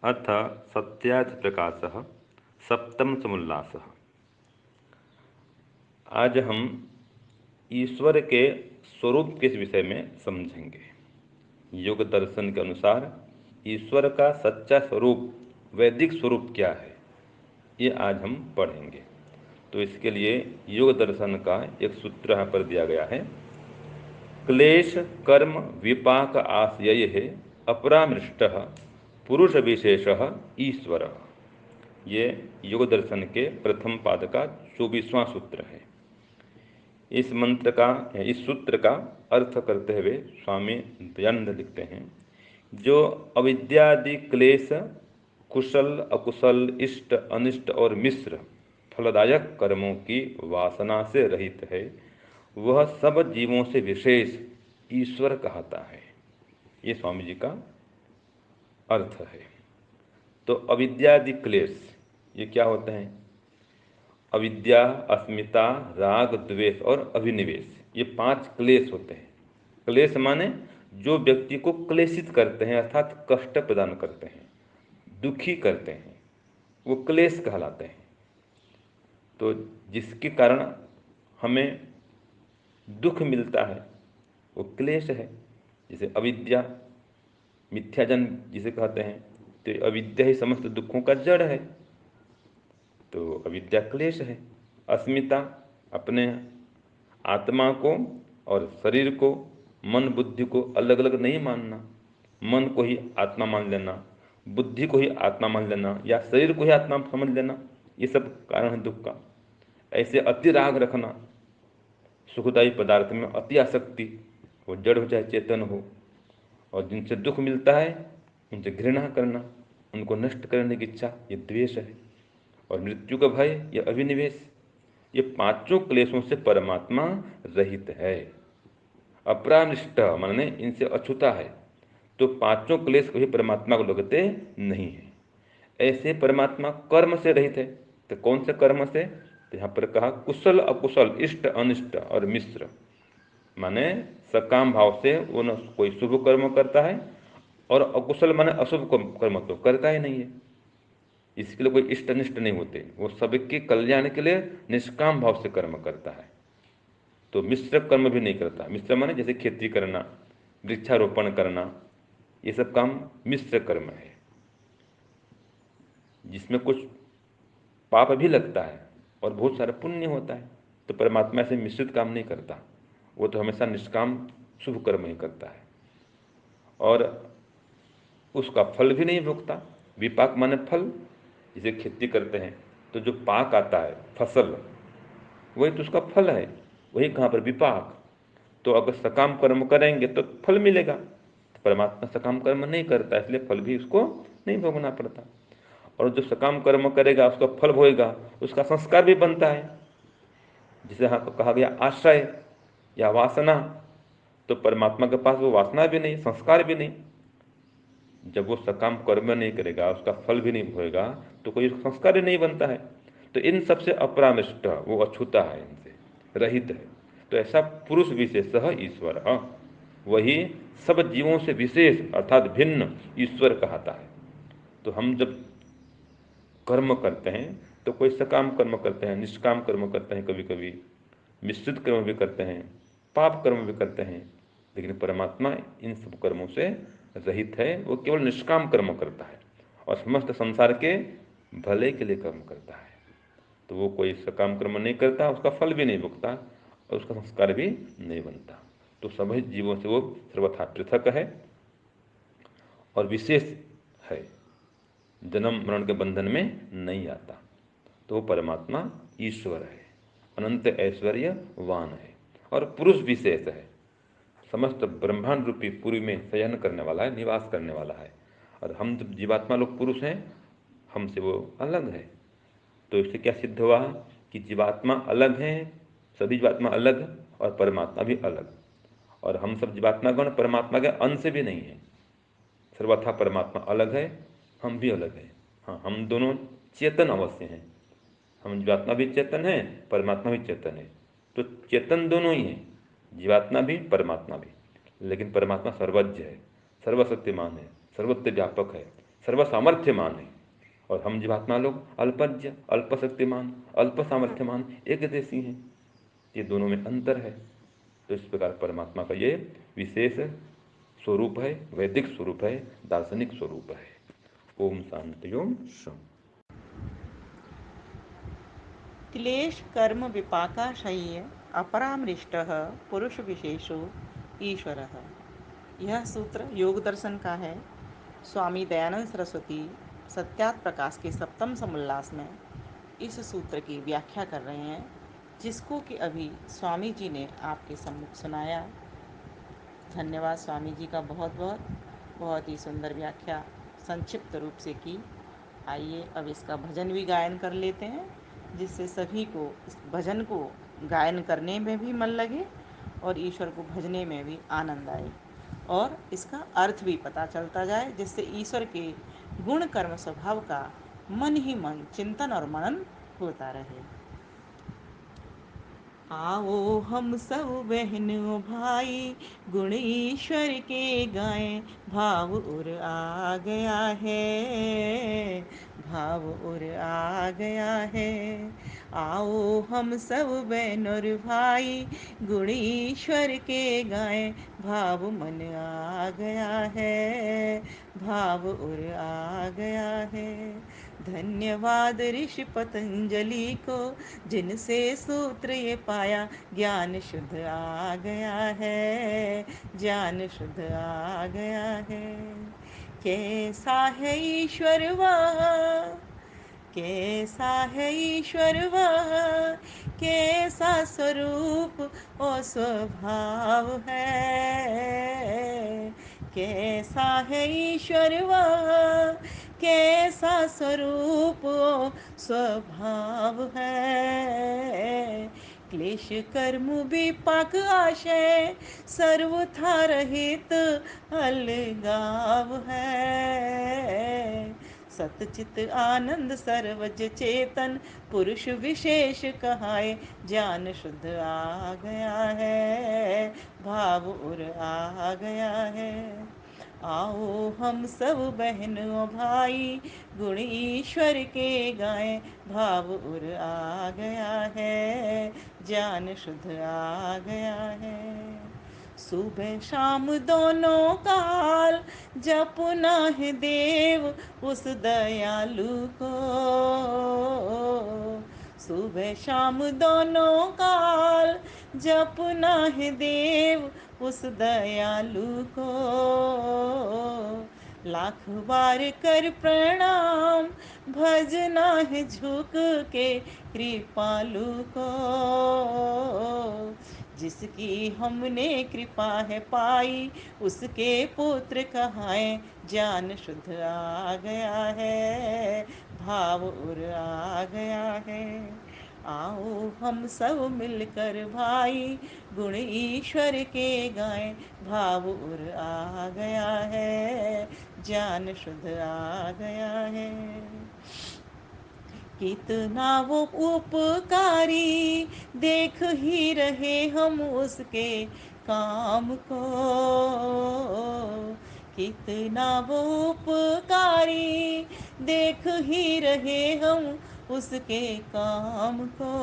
अथ सत्यादिप्रकाशः सप्तमसमुल्लासः। आज हम ईश्वर के स्वरूप के विषय में समझेंगे। योग दर्शन के अनुसार ईश्वर का सच्चा स्वरूप, वैदिक स्वरूप क्या है, ये आज हम पढ़ेंगे। तो इसके लिए योग दर्शन का एक सूत्र यहाँ पर दिया गया है। क्लेश कर्म विपाक आशय है अपरामृष्ट पुरुष विशेष ईश्वर। ये योग दर्शन के प्रथम पाद का 24वां सूत्र है। इस मंत्र का, इस सूत्र का अर्थ करते हुए स्वामी दयानंद लिखते हैं, जो अविद्यादि क्लेश, कुशल अकुशल, इष्ट अनिष्ट और मिश्र फलदायक कर्मों की वासना से रहित है, वह सब जीवों से विशेष ईश्वर कहता है। ये स्वामी जी का अर्थ है। तो अविद्यादि क्लेश ये क्या होते हैं? अविद्या, अस्मिता, राग, द्वेष और अभिनिवेश, ये 5 क्लेश होते हैं। क्लेश माने जो व्यक्ति को क्लेशित करते हैं, अर्थात कष्ट प्रदान करते हैं, दुखी करते हैं, वो क्लेश कहलाते हैं। तो जिसके कारण हमें दुख मिलता है वो क्लेश है। जैसे अविद्या, मिथ्याजन जिसे कहते हैं, तो अविद्या ही समस्त दुखों का जड़ है, तो अविद्या क्लेश है। अस्मिता, अपने आत्मा को और शरीर को, मन बुद्धि को अलग अलग नहीं मानना, मन को ही आत्मा मान लेना, बुद्धि को ही आत्मा मान लेना, या शरीर को ही आत्मा समझ लेना, ये सब कारण है दुख का। ऐसे अति राग रखना, सुखदायी पदार्थ में अति आसक्ति, वो जड़ हो चाहे चेतन हो, और जिनसे दुख मिलता है उनसे घृणा करना, उनको नष्ट करने की इच्छा, ये द्वेष है। और मृत्यु का भय, ये अभिनिवेश। ये 5 क्लेशों से परमात्मा रहित है। अपरानिष्ट माने इनसे अछूता है, तो 5 क्लेश कभी परमात्मा को लगते नहीं है। ऐसे परमात्मा कर्म से रहित है। तो कौन से कर्म से? तो यहाँ पर कहा कुशल अकुशल, इष्ट अनिष्ट और मिश्र, माने सकाम भाव से वो न कोई शुभ कर्म करता है, और अकुशल माने अशुभ कर्म तो करता ही नहीं है। इसके लिए कोई इष्ट अनिष्ट नहीं होते, वो सबके कल्याण के लिए निष्काम भाव से कर्म करता है। तो मिश्र कर्म भी नहीं करता। मिश्र माने जैसे खेती करना, वृक्षारोपण करना, ये सब काम मिश्र कर्म है, जिसमें कुछ पाप भी लगता है और बहुत सारा पुण्य होता है। तो परमात्मा से मिश्रित काम नहीं करता, वो तो हमेशा निष्काम शुभ कर्म ही करता है, और उसका फल भी नहीं भोगता। विपाक माने फल, जैसे खेती करते हैं तो जो पाक आता है फसल, वही तो उसका फल है, वही कहाँ पर विपाक। तो अगर सकाम कर्म करेंगे तो फल मिलेगा। तो परमात्मा सकाम कर्म नहीं करता, इसलिए फल भी उसको नहीं भोगना पड़ता। और जो सकाम कर्म करेगा उसका फल भोगेगा, उसका संस्कार भी बनता है, जिसे यहाँ पर कहा गया आश्रय या वासना। तो परमात्मा के पास वो वासना भी नहीं, संस्कार भी नहीं। जब वो सकाम कर्म नहीं करेगा, उसका फल भी नहीं भोगेगा, तो कोई संस्कार ही नहीं बनता है। तो इन सबसे अपरामिष्ट, वो अछूता है, इनसे रहित है। तो ऐसा पुरुष विशेष ईश्वर, वही सब जीवों से विशेष अर्थात भिन्न ईश्वर कहता है। तो हम जब कर्म करते हैं तो कोई सकाम कर्म करते हैं, निष्काम कर्म करते हैं, कभी कभी मिश्रित कर्म भी करते हैं, पाप कर्म भी करते हैं, लेकिन परमात्मा इन सब कर्मों से रहित है। वो केवल निष्काम कर्म करता है और समस्त संसार के भले के लिए कर्म करता है। तो वो कोई सकाम कर्म नहीं करता, उसका फल भी नहीं भुगता और उसका संस्कार भी नहीं बनता। तो सभी जीवों से वो सर्वथा पृथक है और विशेष है, जन्म मरण के बंधन में नहीं आता। तो वो परमात्मा ईश्वर है, अनंत ऐश्वर्यवान है और पुरुष विशेष है। समस्त ब्रह्मांड रूपी पुरी में शयन करने वाला है, निवास करने वाला है। और हम जब जीवात्मा लोग पुरुष हैं, हमसे वो अलग है। तो इससे क्या सिद्ध हुआ कि जीवात्मा अलग है, सभी जीवात्मा अलग और परमात्मा भी अलग। और हम सब जीवात्मा गण परमात्मा के अंश भी नहीं है, सर्वथा परमात्मा अलग है, हम भी अलग है। हाँ, हम दोनों चेतन अवश्य हैं। हम जीवात्मा भी चेतन है, परमात्मा भी चेतन है। तो चेतन दोनों ही हैं, जीवात्मा भी परमात्मा भी। लेकिन परमात्मा सर्वज्ञ है, सर्वशक्तिमान है, सर्वत्र व्यापक है, सर्वसामर्थ्यमान है, और हम जीवात्मा लोग अल्पज्ञ, अल्पशक्तिमान, अल्प सामर्थ्यमान, एक जैसी हैं। ये दोनों में अंतर है। तो इस प्रकार परमात्मा का ये विशेष स्वरूप है, वैदिक स्वरूप है, दार्शनिक स्वरूप है। ओम शांति ओम शांति। क्लेश कर्म विपाकाशय्य अपरामृष्टः पुरुष विशेषो ईश्वरः। यह सूत्र योग दर्शन का है। स्वामी दयानंद सरस्वती सत्यात प्रकाश के सप्तम समुल्लास में इस सूत्र की व्याख्या कर रहे हैं, जिसको कि अभी स्वामी जी ने आपके सम्मुख सुनाया। धन्यवाद स्वामी जी का बहुत बहुत। बहुत ही सुंदर व्याख्या संक्षिप्त रूप से की। आइए अब इसका भजन भी गायन कर लेते हैं, जिससे सभी को इस भजन को गायन करने में भी मन लगे और ईश्वर को भजने में भी आनंद आए, और इसका अर्थ भी पता चलता जाए, जिससे ईश्वर के गुण कर्म स्वभाव का मन ही मन चिंतन और मनन होता रहे। आओ हम सब बहनों भाई गुण ईश्वर के गाएं, भाव उर आ गया है, भाव उर आ गया है। आओ हम सब बहन और भाई गुण ईश्वर के गाएं, भाव मन आ गया है, भाव उर आ गया है। धन्यवाद ऋषि पतंजलि को, जिनसे सूत्र ये पाया, ज्ञान शुद्ध आ गया है, ज्ञान शुद्ध आ गया है। कैसा है ईश्वर वह, कैसा है ईश्वर वह, कैसा स्वरूप और स्वभाव है। कैसा है ईश्वर वह, कैसा स्वरूप और स्वभाव है। क्लेश कर्म विपाक आशय सर्वथा रहित अलगाव है। सतचित आनंद सर्वज चेतन पुरुष विशेष कहाए, ज्ञान शुद्ध आ गया है, भाव उर आ गया है। आओ हम सब बहनों भाई गुण ईश्वर के गाएं, भाव उर आ गया है, ज्ञान शुद्ध आ गया है। सुबह शाम दोनों काल जपना है देव उस दयालु को। सुबह शाम दोनों काल जपना है देव उस दयालु को। लाख बार कर प्रणाम भजना है झुक के कृपालु को। जिसकी हमने कृपा है पाई उसके पुत्र कहाए, ज्ञान शुद्ध आ गया है, भाव उर आ गया है। आओ हम सब मिलकर भाई गुण ईश्वर के गाएं, भाव उर आ गया है, ज्ञान शुद्ध आ गया है। कितना वो उपकारी देख ही रहे हम उसके काम को। कितना वो उपकारी देख ही रहे हम उसके काम को।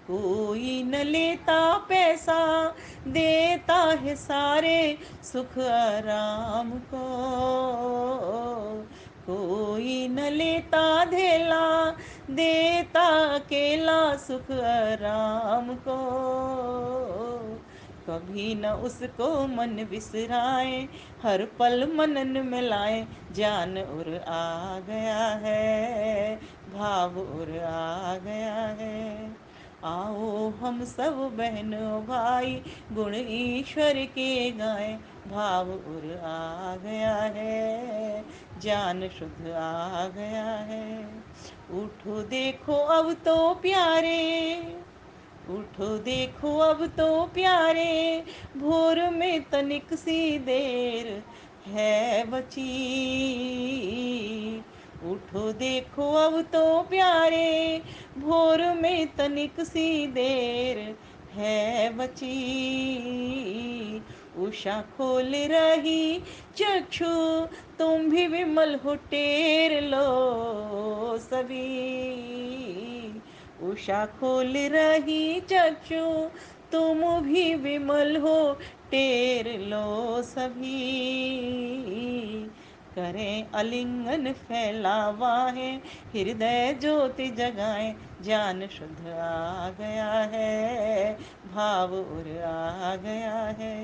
कोई न लेता पैसा देता है सारे सुख आराम को। कोई न लेता धेला देता अकेला सुख आराम को। कभी न उसको मन बिसराए हर पल मनन में लाए, ज्ञान उर आ गया है, भाव उर आ गया है। आओ हम सब बहनों भाई गुण ईश्वर के गाएं, भाव उर आ गया है, ज्ञान शुद्ध आ गया है। उठो देखो अब तो प्यारे, उठो देखो अब तो प्यारे, भोर में तनिक सी देर है बची। उठो देखो अब तो प्यारे, भोर में तनिक सी देर है बची। उषा खोल रही चक्षु, तुम भी विमल हो टेर लो सभी। उषा खोल रही चक्षु, तुम भी विमल हो टेर लो सभी। करें अलिंगन फैलावाहें, हृदय ज्योति जगाएं, ज्ञान शुद्ध आ गया है, भाव उर आ गया है।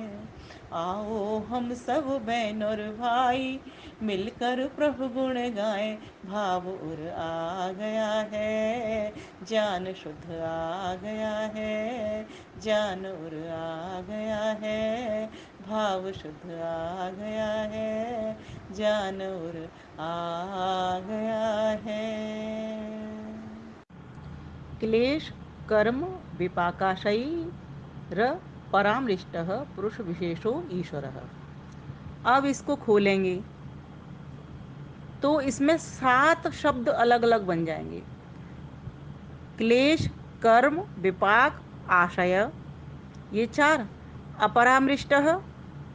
आओ हम सब बहन और भाई, मिलकर प्रभु गुण गाएं, भाव उर आ गया है, ज्ञान शुद्ध आ गया है, ज्ञान उर आ गया है, भाव शुद्ध आ गया है, ज्ञान उर आ गया है। क्लेश कर्म विपाकाशयी र परामृष्टः पुरुष विशेषो ईश्वरः। अब इसको खोलेंगे तो इसमें 7 शब्द अलग अलग बन जाएंगे। क्लेश, कर्म, विपाक, आशय, ये 4, अपरामृष्टः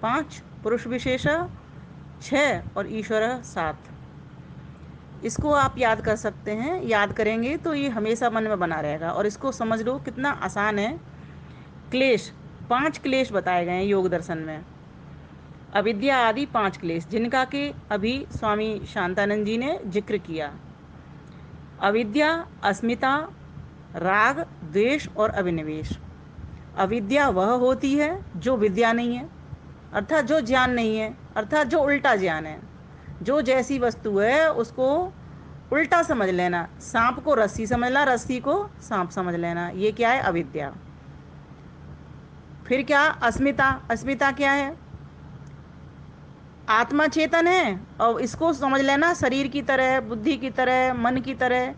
5, पुरुष विशेष 6 और ईश्वर 7। इसको आप याद कर सकते हैं, याद करेंगे तो ये हमेशा मन में बना रहेगा। और इसको समझ लो कितना आसान है। क्लेश, 5 क्लेश बताए गए हैं योग दर्शन में। अविद्या आदि 5 क्लेश, जिनका कि अभी स्वामी शांतानंद जी ने जिक्र किया। अविद्या, अस्मिता, राग, द्वेष और अभिनिवेश। अविद्या वह होती है जो विद्या नहीं है, अर्थात जो ज्ञान नहीं है, अर्थात जो उल्टा ज्ञान है। जो जैसी वस्तु है उसको उल्टा समझ लेना। सांप को रस्सी समझना, रस्सी को सांप समझ लेना, ये क्या है? अविद्या। फिर क्या? अस्मिता। अस्मिता क्या है? आत्मा चेतन है और इसको समझ लेना शरीर की तरह, बुद्धि की तरह, मन की तरह,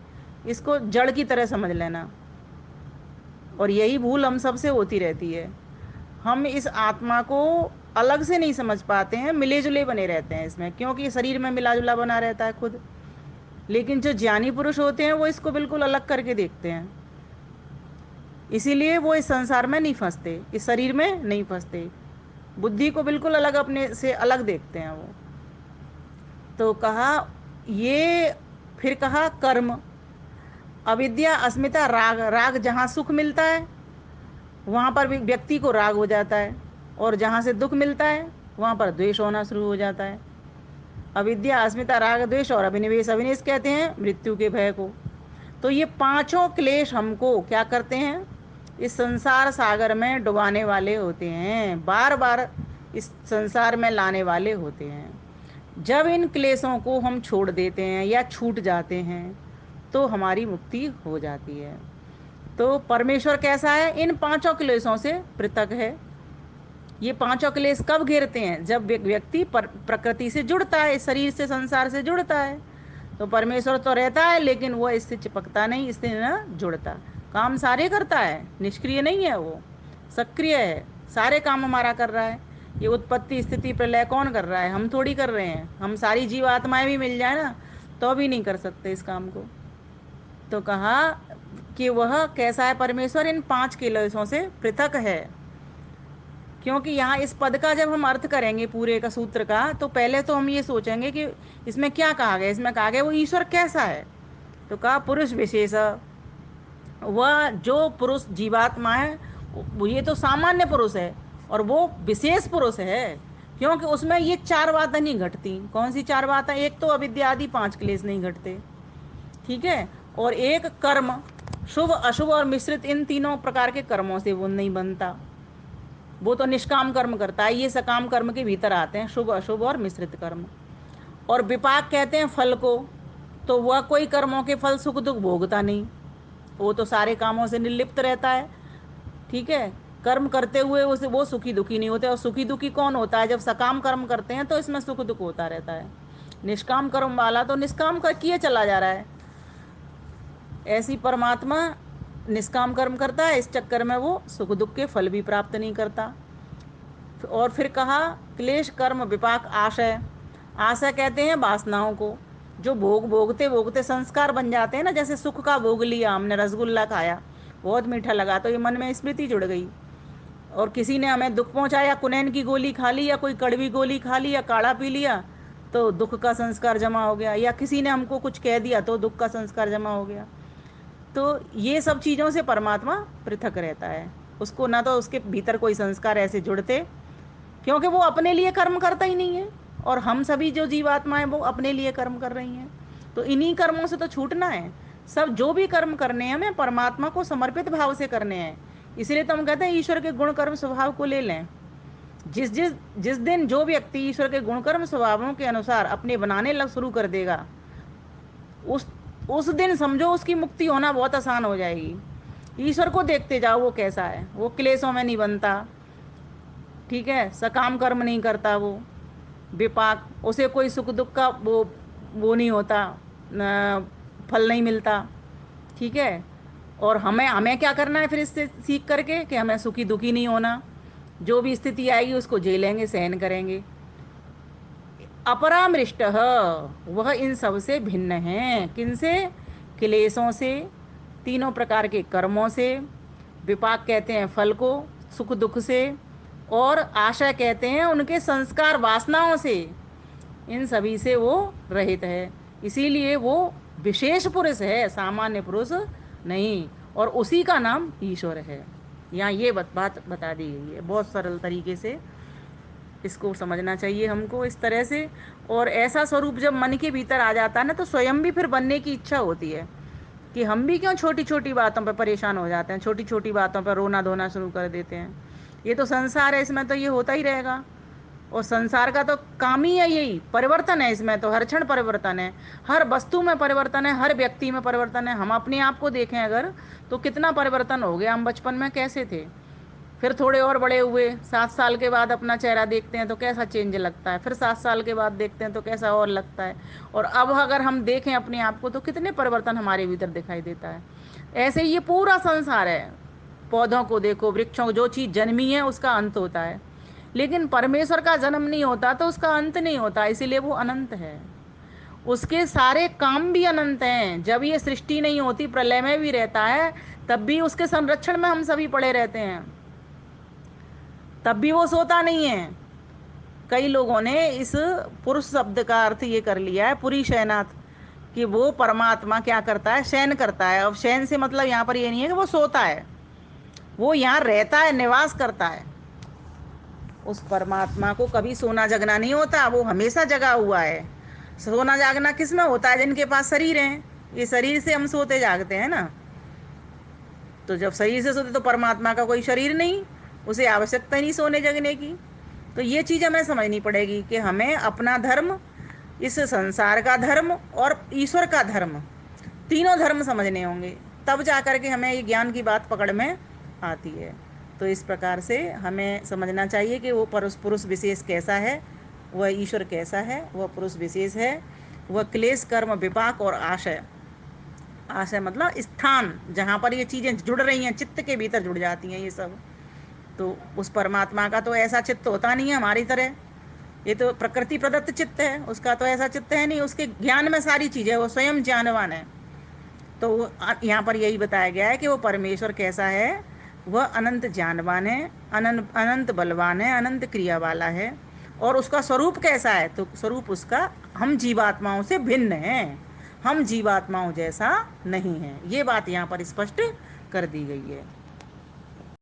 इसको जड़ की तरह समझ लेना। और यही भूल हम सबसे होती रहती है। हम इस आत्मा को अलग से नहीं समझ पाते हैं, मिले जुले बने रहते हैं इसमें, क्योंकि शरीर में मिला जुला बना रहता है खुद। लेकिन जो ज्ञानी पुरुष होते हैं वो इसको बिल्कुल अलग करके देखते हैं, इसीलिए वो इस संसार में नहीं फंसते, इस शरीर में नहीं फंसते, बुद्धि को बिल्कुल अलग, अपने से अलग देखते हैं वो। तो कहा ये, फिर कहा कर्म, अविद्या, अस्मिता, राग। राग, जहाँ सुख मिलता है वहाँ पर भी व्यक्ति को राग हो जाता है, और जहाँ से दुख मिलता है वहाँ पर द्वेष होना शुरू हो जाता है। अविद्या, अस्मिता, राग, द्वेष और अभिनिवेश। अभिनिवेश कहते हैं मृत्यु के भय को। तो ये 5 क्लेश हमको क्या करते हैं? इस संसार सागर में डुबाने वाले होते हैं, बार बार इस संसार में लाने वाले होते हैं। जब इन क्लेशों को हम छोड़ देते हैं या छूट जाते हैं तो हमारी मुक्ति हो जाती है। तो परमेश्वर कैसा है? इन 5 क्लेशों से पृथक है। ये 5 क्लेश कब घेरते हैं? जब व्यक्ति प्रकृति से जुड़ता है, शरीर से, संसार से जुड़ता है। तो परमेश्वर तो रहता है लेकिन वो इससे चिपकता नहीं, इससे न जुड़ता। काम सारे करता है, निष्क्रिय नहीं है, वो सक्रिय है, सारे काम हमारा कर रहा है। ये उत्पत्ति, स्थिति, प्रलय कौन कर रहा है? हम थोड़ी कर रहे हैं। हम सारी जीव आत्माएं भी मिल जाए ना तो भी नहीं कर सकते इस काम को। तो कहा कि वह कैसा है परमेश्वर? इन 5 क्लेशों से पृथक है। क्योंकि यहाँ इस पद का जब हम अर्थ करेंगे पूरे का, सूत्र का, तो पहले तो हम ये सोचेंगे कि इसमें क्या कहा गया। इसमें कहा गया वो ईश्वर कैसा है। तो कहा पुरुष विशेष, वह जो पुरुष जीवात्मा है ये तो सामान्य पुरुष है और वो विशेष पुरुष है, क्योंकि उसमें ये 4 बातें नहीं घटती। कौन सी 4 बातें? एक तो अविद्या आदि 5 क्लेश नहीं घटते, ठीक है, और एक कर्म, शुभ, अशुभ और मिश्रित, इन तीनों प्रकार के कर्मों से वो नहीं बनता। वो तो निष्काम कर्म करता है, ये सकाम कर्म के भीतर आते हैं, शुभ, अशुभ और मिश्रित कर्म। और विपाक कहते हैं फल को, तो वह कोई कर्मों के फल सुख दुख भोगता नहीं, वो तो सारे कामों से निर्लिप्त रहता है, ठीक है। कर्म करते हुए उसे वो सुखी दुखी नहीं होते। और सुखी दुखी कौन होता है? जब सकाम कर्म करते हैं तो इसमें सुख दुख होता रहता है। निष्काम कर्म वाला तो निष्काम कर किए चला जा रहा है। ऐसी परमात्मा निष्काम कर्म करता है, इस चक्कर में वो सुख दुख के फल भी प्राप्त नहीं करता। और फिर कहा क्लेश, कर्म, विपाक, आशय। आशय कहते हैं वासनाओं को, जो भोगते भोगते संस्कार बन जाते हैं ना। जैसे सुख का भोग लिया हमने, रसगुल्ला खाया, बहुत मीठा लगा तो ये मन में स्मृति जुड़ गई, और किसी ने हमें दुख पहुंचाया, कुनैन की गोली खा ली या कोई कड़वी गोली खा ली या काढ़ा पी लिया तो दुख का संस्कार जमा हो गया, या किसी ने हमको कुछ कह दिया तो दुख का संस्कार जमा हो गया। तो ये सब चीज़ों से परमात्मा पृथक रहता है, उसको ना तो उसके भीतर कोई संस्कार ऐसे जुड़ते, क्योंकि वो अपने लिए कर्म करता ही नहीं है, और हम सभी जो जीवात्माएं वो अपने लिए कर्म कर रही हैं। तो इन्हीं कर्मों से तो छूटना है। सब जो भी कर्म करने हैं हमें परमात्मा को समर्पित भाव से करने हैं। इसलिए तो हम कहते हैं ईश्वर के गुण कर्म स्वभाव को ले लें। जिस जिस जिस दिन जो व्यक्ति ईश्वर के गुण कर्म स्वभावों के अनुसार अपने बनाने लग शुरू कर देगा, उस उस दिन समझो उसकी मुक्ति होना बहुत आसान हो जाएगी। ईश्वर को देखते जाओ वो कैसा है, वो क्लेशों में नहीं बनता, ठीक है, सकाम कर्म नहीं करता, वो विपाक, उसे कोई सुख दुख का वो नहीं होता, फल नहीं मिलता, ठीक है। और हमें हमें क्या करना है फिर इससे सीख करके कि हमें सुखी दुखी नहीं होना, जो भी स्थिति आएगी उसको झेलेंगे, सहन करेंगे। अपरामृष्ट वह इन सब से भिन्न है। किनसे? क्लेशों से, तीनों प्रकार के कर्मों से, विपाक कहते हैं फल को, सुख दुख से, और आशा कहते हैं उनके संस्कार वासनाओं से। इन सभी से वो रहित है, इसीलिए वो विशेष पुरुष है, सामान्य पुरुष नहीं, और उसी का नाम ईश्वर है। यहाँ ये बात बता दी गई है, बहुत सरल तरीके से इसको समझना चाहिए हमको इस तरह से। और ऐसा स्वरूप जब मन के भीतर आ जाता है ना, तो स्वयं भी फिर बनने की इच्छा होती है कि हम भी क्यों छोटी छोटी बातों पर परेशान हो जाते हैं, छोटी छोटी बातों पर रोना धोना शुरू कर देते हैं। ये तो संसार है, इसमें तो ये होता ही रहेगा, और संसार का तो काम ही है यही, परिवर्तन है इसमें, तो हर क्षण परिवर्तन है, हर वस्तु में परिवर्तन है, हर व्यक्ति में परिवर्तन है। हम अपने आप को देखें अगर, तो कितना परिवर्तन हो गया। हम बचपन में कैसे थे, फिर थोड़े और बड़े हुए, 7 साल के बाद अपना चेहरा देखते हैं तो कैसा चेंज लगता है, फिर 7 साल के बाद देखते हैं तो कैसा और लगता है, और अब अगर हम देखें अपने आप को तो कितने परिवर्तन हमारे भीतर दिखाई देता है। ऐसे ही ये पूरा संसार है। पौधों को देखो, वृक्षों को, जो चीज़ जन्मी है उसका अंत होता है, लेकिन परमेश्वर का जन्म नहीं होता तो उसका अंत नहीं होता, इसीलिए वो अनंत है। उसके सारे काम भी अनंत हैं। जब ये सृष्टि नहीं होती, प्रलय में भी रहता है, तब भी उसके संरक्षण में हम सभी पड़े रहते हैं, तब भी वो सोता नहीं है। कई लोगों ने इस पुरुष शब्द का अर्थ ये कर लिया है, पुरी शयनाथ, कि वो परमात्मा क्या करता है, शयन करता है। अब शयन से मतलब यहाँ पर ये नहीं है कि वो सोता है, वो यहाँ रहता है, निवास करता है। उस परमात्मा को कभी सोना जगना नहीं होता, वो हमेशा जगा हुआ है। सोना जागना किस में होता है? जिनके पास शरीर है, ये शरीर से हम सोते जागते हैं ना। तो जब शरीर से सोते तो परमात्मा का कोई शरीर नहीं, उसे आवश्यकता ही नहीं सोने जगने की। तो ये चीज़ हमें समझनी पड़ेगी कि हमें अपना धर्म, इस संसार का धर्म और ईश्वर का धर्म, तीनों धर्म समझने होंगे, तब जा कर के हमें ये ज्ञान की बात पकड़ में आती है। तो इस प्रकार से हमें समझना चाहिए कि वो पुरुष विशेष कैसा है, वह ईश्वर कैसा है, वह पुरुष विशेष है। वह क्लेश कर्म विपाक और आशय, आशय मतलब स्थान जहाँ पर ये चीज़ें जुड़ रही हैं, चित्त के भीतर जुड़ जाती हैं ये सब। तो उस परमात्मा का तो ऐसा चित्त होता नहीं है हमारी तरह, ये तो प्रकृति प्रदत्त चित्त है, उसका तो ऐसा चित्त है नहीं, उसके ज्ञान में सारी चीज़ें, वो स्वयं ज्ञानवान है। तो यहाँ पर यही बताया गया है कि वो परमेश्वर कैसा है, वह अनंत ज्ञानवान है, अनंत बलवान है, अनंत क्रिया वाला है। और उसका स्वरूप कैसा है, तो स्वरूप उसका हम जीवात्माओं से भिन्न है, हम जीवात्माओं जैसा नहीं है। ये बात यहाँ पर स्पष्ट कर दी गई है।